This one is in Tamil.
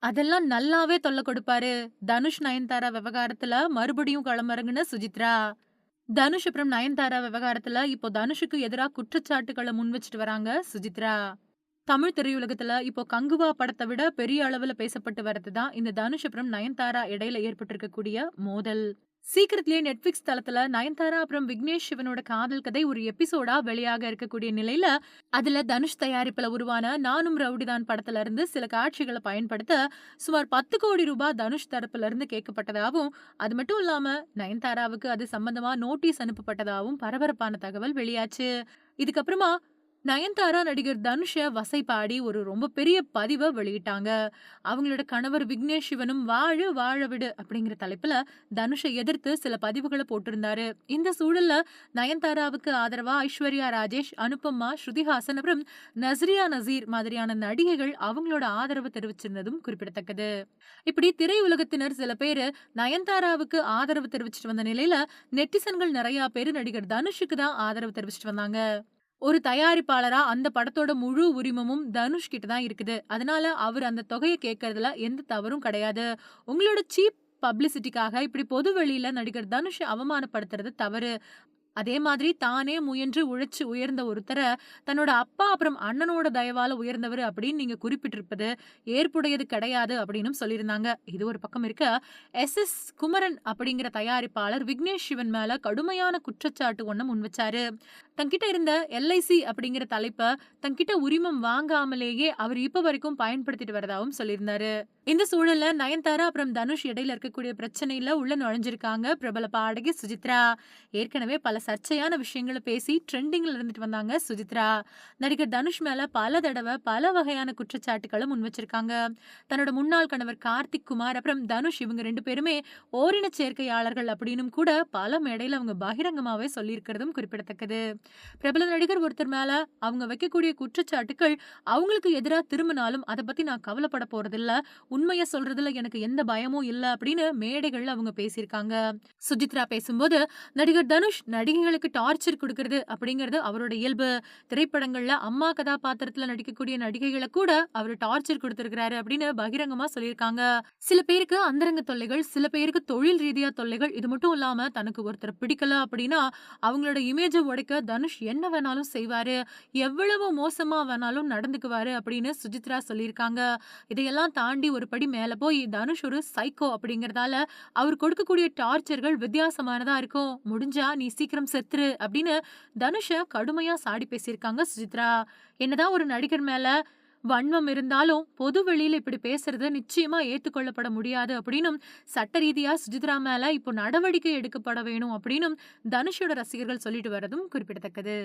அதெல்லாம் நல்லாவே தொல்ல கொடுப்பாரு. தனுஷ், நயன்தாரா விவகாரத்துல மறுபடியும் களமிறங்குன சுசித்ரா. தனுஷ் அப்புறம் நயன்தாரா விவகாரத்துல இப்போ தனுஷுக்கு எதிரா குற்றச்சாட்டுகள முன் வச்சுட்டு வராங்க சுசித்ரா. தமிழ் திரையுலகத்துல இப்போ கங்குவா படத்த விட பெரிய அளவுல பேசப்பட்டு வரது தான் இந்த தனுஷ் அப்புறம் நயன்தாரா இடையில ஏற்பட்டிருக்கக்கூடிய மோதல். சீக்கிரத்திலேயே Netflix தளத்துல நயன்தாரா அப்புறம் விக்னேஷ் சிவனோட காதல் கதை ஒரு எபிசோடா வெளியாக இருக்கக்கூடிய நிலையில, அதுல தனுஷ் தயாரிப்புல உருவான நானும் ரவுடிதான் படத்துல இருந்து சில காட்சிகள பயன்படுத்த சுமார் 10 கோடி ரூபாய் தனுஷ் தரப்புல இருந்து கேட்கப்பட்டதாவும், அது மட்டும் இல்லாம நயன்தாராவுக்கு அது சம்பந்தமா நோட்டீஸ் அனுப்பப்பட்டதாவும் பரபரப்பான தகவல் வெளியாச்சு. இதுக்கப்புறமா நயன்தாரா நடிகர் தனுஷ வசைபாடி ஒரு ரொம்ப பெரிய பதிவ வெளியிட்டாங்க. அவங்களோட கணவர் விக்னேஷ் சிவனும் "வாழு வாழ விடு" அப்படிங்கிற தலைப்புல தனுஷ எதிர்த்து சில பதிவுகள போட்டிருந்தாரு. இந்த சூழல்ல நயன்தாராவுக்கு ஆதரவா ஐஸ்வர்யா ராஜேஷ், அனுபமா, ஸ்ருதிஹாசன் அப்புறம் நஸ்ரியா நசீர் மாதிரியான நடிகைகள் அவங்களோட ஆதரவு தெரிவிச்சிருந்ததும் குறிப்பிடத்தக்கது. இப்படி திரையுலகத்தினர் சில பேரு நயன்தாராவுக்கு ஆதரவு தெரிவிச்சிட்டு வந்த நிலையில, நெட்டிசன்கள் நெறைய பேரு நடிகர் தனுஷுக்கு தான் ஆதரவு தெரிவிச்சிட்டு வந்தாங்க. ஒரு தயாரிப்பாளரா அந்த படத்தோட முழு உரிமமும் தனுஷ் கிட்ட தான் இருக்குது. அதனால அவரு அந்த தொகைய கேட்கறதுல எந்த தவறும் கிடையாது. உங்களோட சீப் பப்ளிசிட்டிக்காக இப்படி பொது வெளியில நடிகர் தனுஷ அவமானப்படுத்துறது தவறு. அதே மாதிரி தானே முயன்று உழைச்சு உயர்ந்த ஒருத்தர, தன்னோட அப்பா அப்புறம் அண்ணனோட தயவால உயர்ந்தவரு அப்படின்னு நீங்க குறிப்பிட்டிருப்பது ஏற்புடையது கிடையாது அப்படின்னும் சொல்லியிருந்தாங்க. இது ஒரு பக்கம் இருக்க, எஸ்.எஸ். குமரன் அப்படிங்கிற தயாரிப்பாளர் விக்னேஷ் சிவன் மேல கடுமையான குற்றச்சாட்டு ஒண்ண முன்வச்சாரு. தன்கிட்ட இருந்த எல்.ஐ.சி அப்படிங்கிற தலைப்ப தன்கிட்ட உரிமம் வாங்காமலேயே அவர் இப்ப வரைக்கும் பயன்படுத்திட்டு வரதாவும் சொல்லியிருந்தாரு. இந்த சூழல்ல நயன்தாரா அப்புறம் தனுஷ் இடையில இருக்கக்கூடிய பிரச்சனையில உள்ள நுழைஞ்சிருக்காங்க பிரபல பாடகி சுசித்ரா. ஏற்கனவே பல சர்ச்சையான விஷயங்கள பேசி ட்ரெண்டிங்ல இருந்துட்டு வந்தாங்க சுசித்ரா. நடிகர் தனுஷ் மேல பல தடவ பல வகையான குற்றச்சாட்டுக்கள முன் வச்சிருக்காங்க. தன்னோட முன்னாள் கணவர் கார்த்திக் குமார் அப்புறம் தனுஷ் இவங்க 2 பேருமே ஓரின சேர்க்கையாளர்கள் அப்படின்னும் கூட பல மேடையில அவங்க பகிரங்கமாவே சொல்லியிருக்கிறதும் குறிப்பிடத்தக்கது. பிரபல நடிகர் ஒருத்தர் மேல அவங்க வைக்கக்கூடிய குற்றச்சாட்டுக்கள் அவங்களுக்கு எதிரா திரும்பினாலும் அத பத்தி நான் கவலைப்பட போறதில்ல. உண்மைய சொல்றதுல எனக்கு எந்த பயமும் இல்ல அப்படின்னு மேடைகள்ல அவங்க பேசியிருக்காங்க. சுஜித்ரா பேசும்போது, நடிகர் தனுஷ் நடிகைகளுக்கு டார்ச்சர் குடுக்கறது அப்படிங்கிறது அவரோட இயல்பு. திரைப்படங்கள்ல அம்மா கதாபாத்திரத்துல நடிக்கக்கூடிய நடிகைகள கூட அவரு டார்ச்சர் குடுத்திருக்கிறாரு அப்படின்னு பகிரங்கமா சொல்லியிருக்காங்க. சில பேருக்கு அந்தரங்க தொல்லைகள், சில பேருக்கு தொழில் ரீதியா தொல்லைகள். இது மட்டும் இல்லாம தனக்கு ஒருத்தர பிடிக்கல அப்படின்னா, அவங்களோட இமேஜ உடைக்க தனுஷ் என்ன வேணாலும் செய்வாரு. எவ்வளவு மோசமா வேணாலும் நடந்துக்குவாரு அப்படின்னு சுஜித்ரா சொல்லியிருக்காங்க. இதையெல்லாம் தாண்டி ஒரு படி மேல போய் தனுஷ் ஒரு சைக்கோ அப்படிங்கிறதால அவர் கொடுக்கக்கூடிய டார்ச்சர்கள் வித்தியாசமானதா இருக்கும். முடிஞ்சா நீ சீக்கிரம் செத்துரு அப்படின்னு தனுஷ கடுமையா சாடி பேசியிருக்காங்க சுசித்ரா. என்னதான் ஒரு நடிகர் மேல வன்மம் இருந்தாலும் பொது வெளியில இப்படி பேசுறது நிச்சயமா ஏத்துக்கொள்ளப்பட முடியாது அப்படின்னும் சட்ட ரீதியா சுஜித்ரா மேல இப்போ நடவடிக்கை எடுக்கப்பட வேணும் அப்படின்னும் தனுஷோட ரசிகர்கள் சொல்லிட்டு வரதும் குறிப்பிடத்தக்கது.